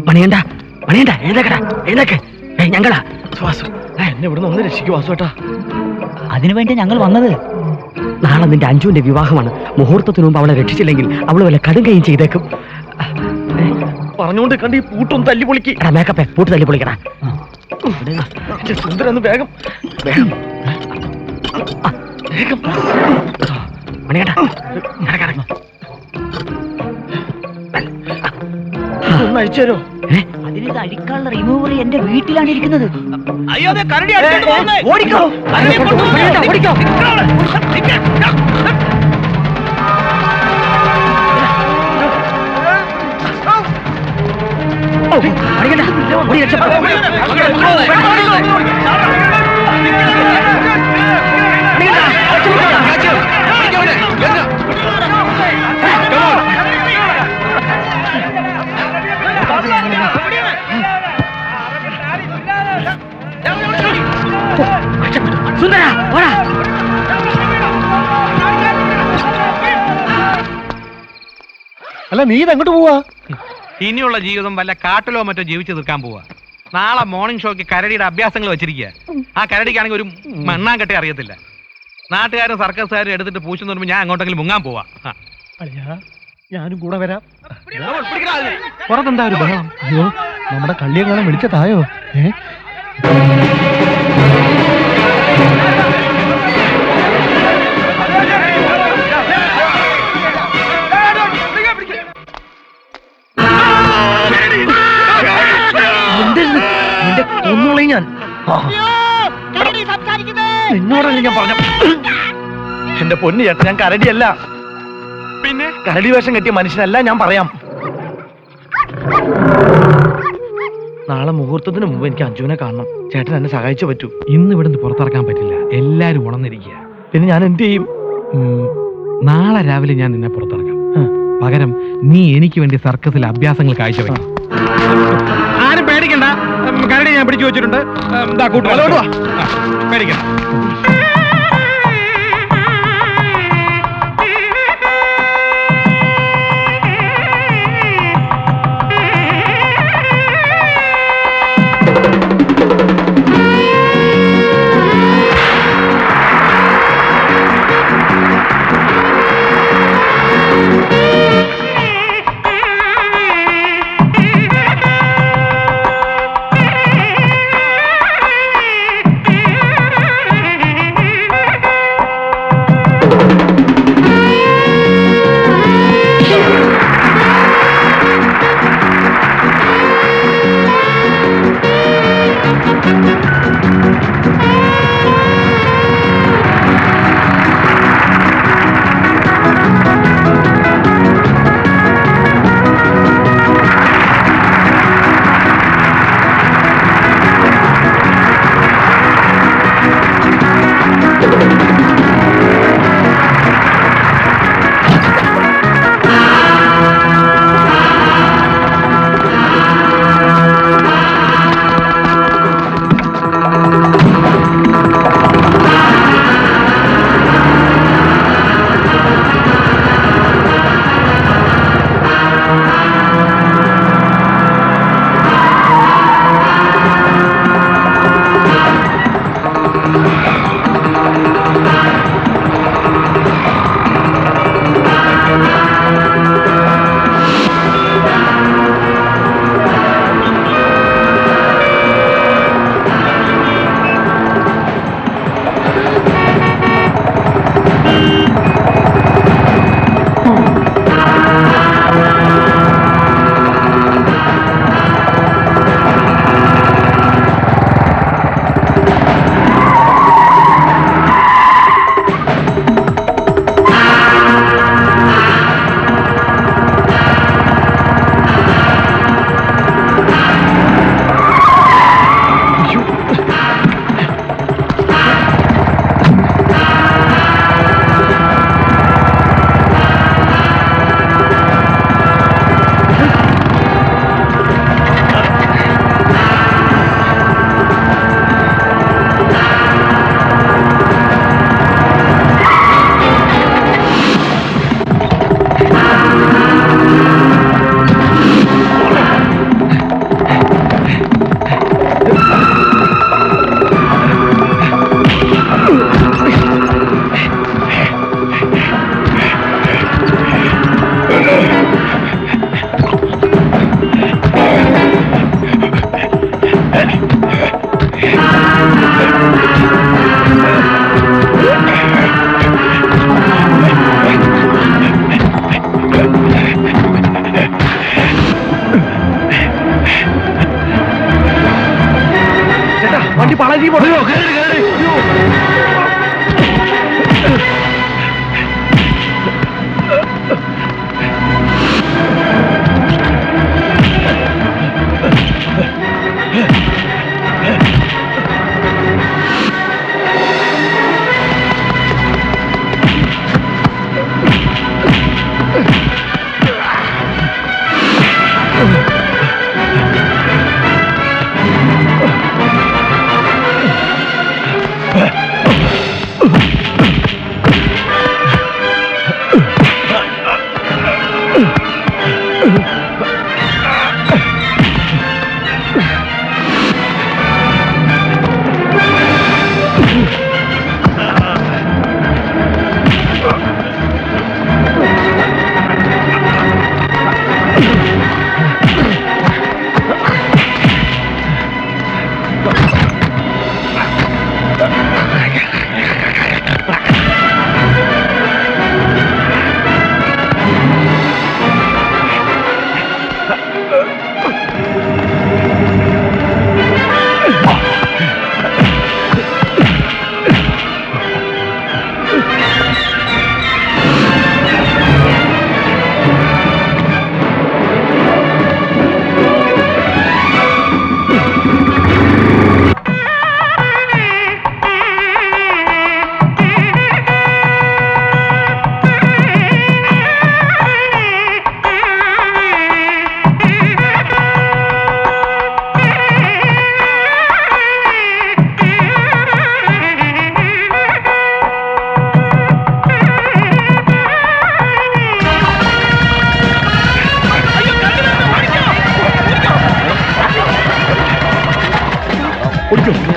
മണിയണ്ട മണിയണ്ട എഴുന്നേക്കടാ എഴുന്നേക്ക്. ഞങ്ങളാ വാസു, എന്നെ ഇവിടുന്ന് ഒന്ന് രക്ഷിക്കു വാസുട്ടാ. അതിനുവേണ്ടി ഞങ്ങൾ വന്നത്. നാളെ നിന്റെ അഞ്ജുവിന്റെ വിവാഹമാണ്. മുഹൂർത്തത്തിനു മുമ്പ് അവളെ രക്ഷിച്ചില്ലെങ്കിൽ അവള് വല്ല കടും കൈയും ചെയ്തേക്കും. പറഞ്ഞുകൊണ്ട് കണ്ട് ഈ പൂട്ടൊന്ന് തല്ലി പൊളിക്ക്. മേക്കപ്പേ പൂട്ട് തല്ലി പൊളിക്കടാ. സുന്ദരൊന്ന് വേഗം വേഗം വേഗം മണിയേട്ടാ നടക്കടങ്ങ ഒന്ന് അഴിച്ചു തരോ? അതിന് അഴിക്കാനുള്ള റിമൂവർ എന്റെ വീട്ടിലാണ് ഇരിക്കുന്നത്. ഓടിക്കോ ഓടിക്കോ. സുന്ദര ഓടാ. അല്ല നീ ഇതെങ്ങോട്ട് പോവാ? ഇനിയുള്ള ജീവിതം വല്ല കാട്ടിലോ മറ്റോ ജീവിച്ചു തീർക്കാൻ പോവാ. നാളെ മോർണിംഗ് ഷോയ്ക്ക് കരടിയുടെ അഭ്യാസങ്ങൾ വെച്ചിരിക്കുക. ആ കരടിക്കാണെങ്കിൽ ഒരു മണ്ണാങ്കട്ടെ അറിയത്തില്ല. നാട്ടുകാരും സർക്കസുകാരും എടുത്തിട്ട് പൂച്ചു നോക്കുമ്പോൾ ഞാൻ അങ്ങോട്ടെങ്കിലും മുങ്ങാൻ പോവാ. ഞാനും കൂടെ വരാം. പുറത്തെന്താ ഒരു ബഹളം? അയ്യോ, നമ്മുടെ കള്ളിയെങ്ങാനും വിളിച്ച തായോ? ഒന്നുള്ളേ ഞാൻ നിന്നോടല്ലേ ഞാൻ പറഞ്ഞു. എന്റെ പൊന്നു ചേട്ടൻ, ഞാൻ കരടിയല്ല. പിന്നെ കരടി വേഷം കെട്ടിയ മനുഷ്യനല്ല. ഞാൻ പറയാം. നാളെ മുഹൂർത്തത്തിന് മുമ്പ് എനിക്ക് അഞ്ജുവിനെ കാണണം. ചേട്ടൻ എന്നെ സഹായിച്ചു പറ്റൂ. ഇന്ന് ഇവിടുന്ന് പുറത്തിറക്കാൻ പറ്റില്ല. എല്ലാരും ഉണർന്നിരിക്കുക. പിന്നെ ഞാൻ എന്ത് ചെയ്യും? നാളെ രാവിലെ ഞാൻ നിന്നെ പുറത്തിറക്കാം. പകരം നീ എനിക്ക് വേണ്ടി സർക്കസിൽ അഭ്യാസങ്ങൾ കാഴ്ചവെക്കും. ആരും പേടിക്കണ്ട. കരടി ഞാൻ പിടിച്ചു വെച്ചിട്ടുണ്ട്. പേടിക്കണ്ട.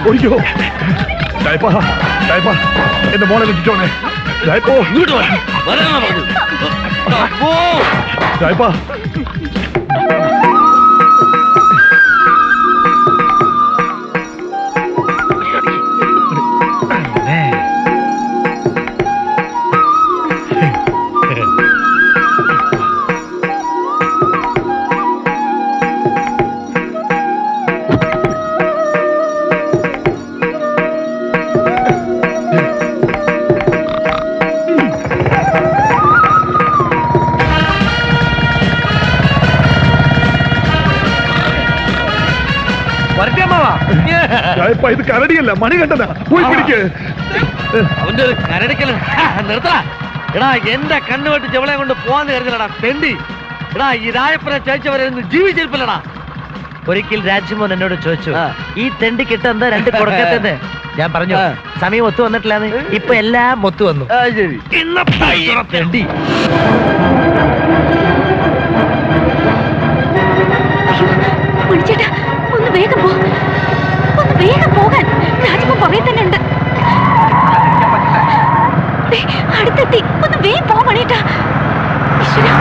ഓടിക്കോ ഡയപ്പാ ഡയപ്പാ എന്റെ മോളെ വെച്ചിട്ടോണേ ഡയപ്പോ ഇങ്ങോട്ട് വരാനാ പറഞ്ഞു. ഡയപ്പാ ഡയപ്പാ ഇത് കരടിയല്ല മണി കണ്ടതാ പോയി പിടിക്ക് അവന്റെ ഒരു കരടിക്കല് നിർത്തടാ. എടാ എന്റെ കണ്ണുപെട്ട് ചെവളെ കൊണ്ട് പോവാന്ന് കരുതലടാ തെണ്ടി. എടാ ഈ രായപ്പനെ ചോദിച്ചവരെ ജീവിച്ചിരിപ്പില്ലടാ. ഒരിക്കൽ രാജ്മോൻ എന്നോട് ചോദിച്ചു ഈ തെണ്ടി കിട്ടെന്താ രണ്ട് കൊടുക്കത്തെ. ഞാൻ പറഞ്ഞു സമയം ഒത്തു വന്നിട്ടില്ലാന്ന്. ഇപ്പൊ എല്ലാം ഒത്തു വന്നു. തെണ്ടി മണിച്ചേട്ടാ ഒന്ന് വേഗം പോ, ഒന്ന് വേഗം പോകാൻ. രാജ്മോൻ പുറകെ തന്നെ ഉണ്ട്. അടുത്തെത്തി, ഒന്ന് വേഗം പോ മണിയേട്ടാ. ഈശ്വരാ.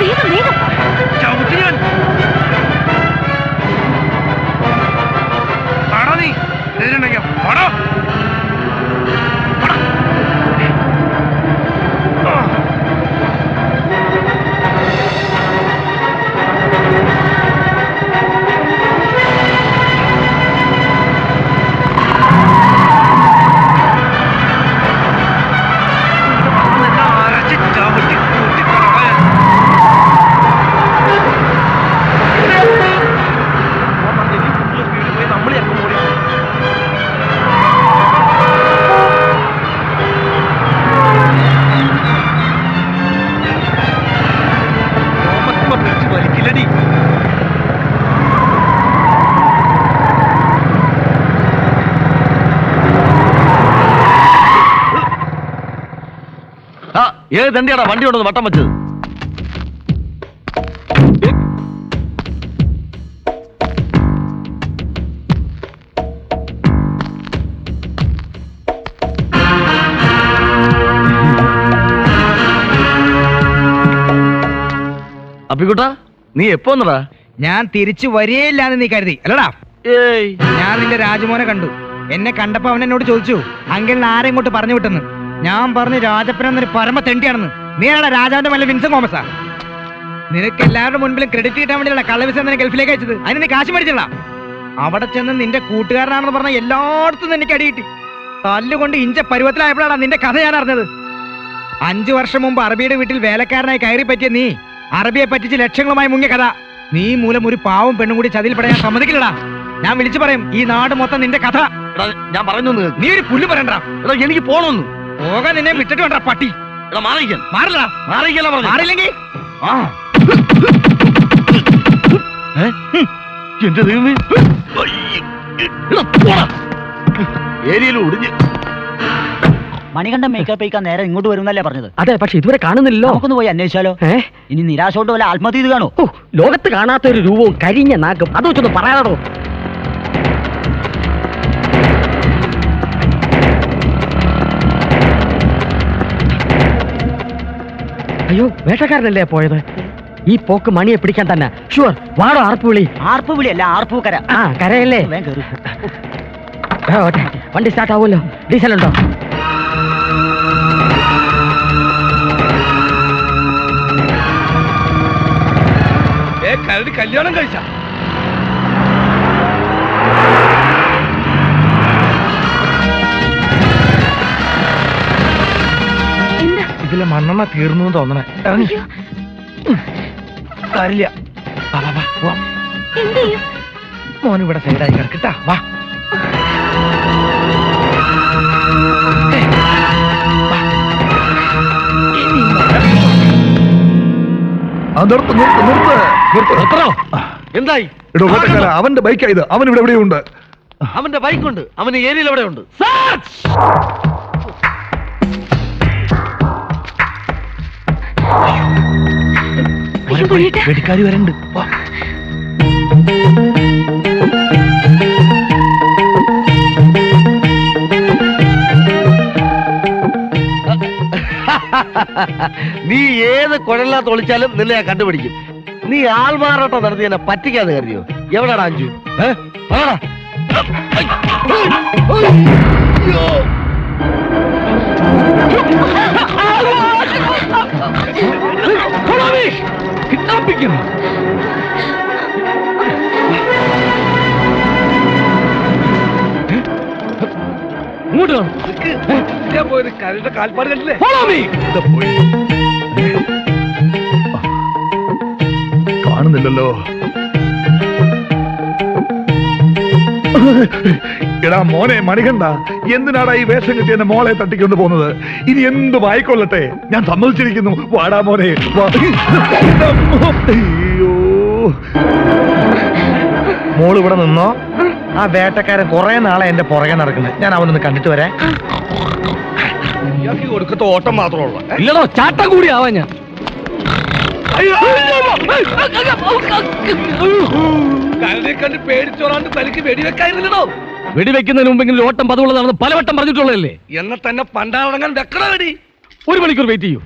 വേഗം വേഗം. ഏത് തണ്ടിയാടാ വണ്ടി കൊണ്ടത് വട്ടം വെച്ചത്? അപ്പിക്കുട്ടാ നീ എപ്പോ വന്നടാ? ഞാൻ തിരിച്ചു വരികയില്ലാന്ന് നീ കരുതി അല്ലടാ. ഏയ് ഞാൻ നിന്റെ രാജമോനെ കണ്ടു. എന്നെ കണ്ടപ്പോ അവൻ എന്നോട് ചോദിച്ചു അങ്കിളിന് ആരെ ഇങ്ങോട്ട് പറഞ്ഞു വിട്ടെന്ന്. ഞാൻ പറഞ്ഞു രാജപ്പൻ എന്നൊരു പരമ തെണ്ടിയാണെന്ന്. നീ ആടാ രാജാവിന്റെ മല്ല വിൻസൻ തോമസാ. നിനക്ക് എല്ലാവരുടെ മുൻപിലും ക്രെഡിറ്റ് കിട്ടാൻ വേണ്ടിയുള്ള കള്ളവിസ നിന്നെ ഗൾഫിലേക്ക് അയച്ചത്. അതിന് നീ കാശ് മേടിച്ചില്ല. അവിടെ ചെന്ന് നിന്റെ കൂട്ടുകാരനാണെന്ന് പറഞ്ഞ എല്ലായിടത്തും എനിക്ക് അടി കിട്ടി. തല്ലുകൊണ്ട് ഇഞ്ച പരുവത്തിലായപ്പോഴാണ് നിന്റെ കഥ ഞാൻ അറിഞ്ഞത്. 5 വർഷം മുമ്പ് അറബിയുടെ വീട്ടിൽ വേലക്കാരനായി കയറി പറ്റിയ നീ അറബിയെ പറ്റിച്ച് ലക്ഷങ്ങളുമായി മുങ്ങിയ കഥ. നീ മൂലം ഒരു പാവം പെണ്ണും കൂടി ചതിയിൽപ്പെടാൻ സമ്മതിക്കില്ലടാ. ഞാൻ വിളിച്ചു പറയും ഈ നാട് മൊത്തം നിന്റെ കഥ. ഞാൻ പറഞ്ഞു നീ ഒരു പുല്ല് പറയണ്ട. എനിക്ക് പോണോന്ന് പോകാൻ നിന്നെ വിട്ടിട്ട് വേണ്ട പട്ടി. മാറിയിക്കാൻ മാറില്ലടാ. മാറിയിക്കല്ല പറഞ്ഞു. മാറിയില്ലെങ്കിൽ എന്റെ ദൈവമേ ഏരിയയിൽ ഒടിഞ്ഞ് മണികണ്ഠൻ മേക്കപ്പ് കഴിക്കാൻ നേരെ ഇങ്ങോട്ട് വരുന്നല്ലേ പറഞ്ഞത്? അതെ, പക്ഷെ ഇതുവരെ കാണുന്നില്ലല്ലോ. നമുക്കൊന്ന് പോയി അന്വേഷിച്ചാലോ? ഇനി നിരാശോട്ട് വല്ല ആത്മഹത്യ ചെയ്ത് കാണോ? ലോകത്ത് കാണാത്ത ഒരു രൂപവും കരിഞ്ഞ നാക്കും അത് വെച്ചൊന്ന് പറയാതോ. അയ്യോ, വേട്ടക്കാരനല്ലേ പോയത്? ഈ പോക്ക് മണിയെ പിടിക്കാൻ തന്നെ. ഷുവർ, വാടോ ആർപ്പ് വിളി. ആർപ്പ് വിളിയല്ല, ആർപ്പൂക്കര. ആ, കരയല്ലേ? വണ്ടി സ്റ്റാർട്ട് ആവുമല്ലോ. ഡീസൽ ഉണ്ടോ? കല്യാണം കഴിച്ച ഇതിലെ മണ്ണെണ്ണ തീർന്നു തോന്നണേ. ഇറങ്ങി കാര്യമില്ല. മോൻ ഇവിടെ സൈഡായി കിടക്കട്ടാ. വാ. എന്തായി? അവന്റെ ബൈക്കായത്. അവൻ ഇവിടെ എവിടെയുണ്ട്. അവന്റെ ബൈക്കുണ്ട്. അവന് ഏരിയയിൽ എവിടെയുണ്ട്? വെടിക്കാരി വരണ്ട്. നീ ഏത് കുഴലാ തൊളിച്ചാലും നിന്നെ ഞാൻ കണ്ടുപിടിക്കും. നീ ആൾമാറാട്ടം നടത്തി എന്നെ പറ്റിക്കാതെ കരുതിയോ? എവിടാടാ അഞ്ചു? പോയത് കരയുടെ കാൽപ്പാട് കണ്ടില്ലേ? കാണുന്നില്ലല്ലോ. എടാ മോനെ മണികണ്ഠ, എന്തിനാടാ ഈ വേഷം കിട്ടി എന്നെ മോളെ തട്ടിക്കൊണ്ട് പോകുന്നത്? ഇനി എന്തും ആയിക്കൊള്ളട്ടെ, ഞാൻ സമ്മതിച്ചിരിക്കുന്നു. വാടാ മോനെ. അയ്യോ, മോള് ഇവിടെ നിന്നോ. ആ വേട്ടക്കാരൻ കുറെ നാളെ എന്റെ പുറകെ നടക്കുന്നത്. ഞാൻ അവനൊന്ന് കണ്ടിട്ട് വരാം. കൊടുക്കത്ത ഓട്ടം മാത്രമുള്ള ഇല്ലടോ, ചാട്ടം കൂടി ആവാ ഞാൻ. കണ്ട് പേടിച്ചോളാണ്ട് തനിക്ക് വെടിവെക്കായിരുന്നോ? വെടിവെക്കുന്നതിന് മുമ്പെങ്കിലും ഓട്ടം പതിവുള്ളതാണെന്ന് പലവട്ടം പറഞ്ഞിട്ടുള്ളതല്ലേ? എന്നെ തന്നെ പണ്ടാറടങ്ങാൻ വെക്കണ വെടി. 1 മണിക്കൂർ വെയിറ്റ് ചെയ്യൂ.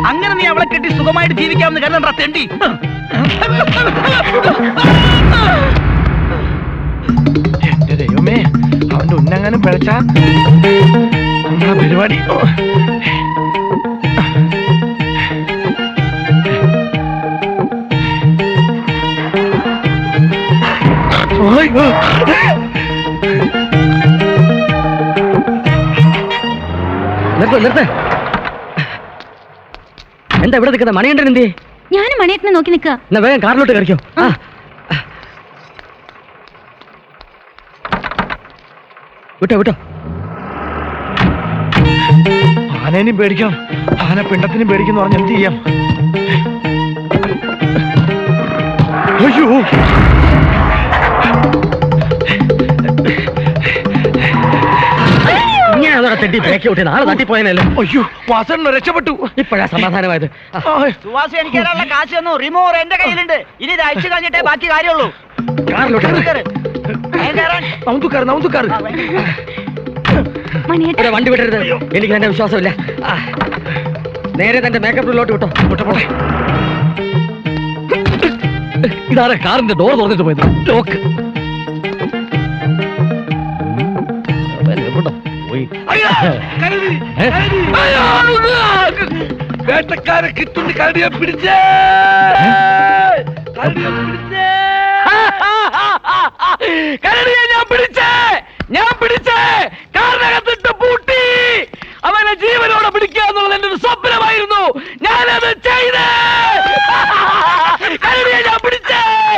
അങ്ങനെ നീ അവളെ കെട്ടി സുഖമായിട്ട് ജീവിക്കാമെന്ന് കരുതണ്ട തെണ്ടി. എന്റെ ദൈവമേ, അവന്റെ ഉന്നങ്ങാനും പിഴച്ചാ നമ്മളെ പരിപാടി. എന്താ ഇവിടെ നിൽക്കുന്ന? മണികണ്ഠൻ എന്തേ? ഞാനും മണിയേട്ടനെ നോക്കി നിൽക്കുക. എന്നാ വേഗം കാറിലോട്ട് കയറിക്കോ. വിട്ടോ വിട്ടോ. ആനേനും പേടിക്കണം, ആന പിണ്ടത്തിനും പേടിക്കുന്നു പറഞ്ഞ് എന്ത് ചെയ്യാം? അയ്യോ, അതോടെ തെറ്റി ബ്രേക്ക് ഔട്ട് നാളെ തട്ടിപ്പോയനല്ലോ. അയ്യോ, വാസണ്ണ രക്ഷപ്പെട്ടു. ഇപ്പോഴാ സമാധാനമായത്. സുവാസി എനിക്ക് തരാനുള്ള കാശ് തന്നു. റിമൂവർ എന്റെ കയ്യിലുണ്ട്. ഇനി ഇത് അയച്ചു കഴിഞ്ഞിട്ടേ ബാക്കി കാര്യമുള്ളൂ. കാറിലോട്ട് മണിയേട്ട വണ്ടി വിടരുത്. എനിക്ക് തന്നെ വിശ്വാസമില്ല. നേരെ തന്റെ മേക്കപ്പ് റൂമിലോട്ട് വിട്ടോ. പോട്ടെ. ഇതാരെ കാറിന്റെ ഡോർ തുറന്നിട്ട് പോയത്? ലോക്ക്. വേട്ടക്കാരെ കിട്ടുണ്ടി കരടിയെ പിടിച്ചേ. കരടിയെ ഞാൻ പിടിച്ചേ കാറിനകത്തിട്ട് പൂട്ടി. അവനെ ജീവനോടെ പിടിക്കുക എന്നുള്ളത് എന്റെ ഒരു സ്വപ്നമായിരുന്നു. ഞാനത് ചെയ്തേ.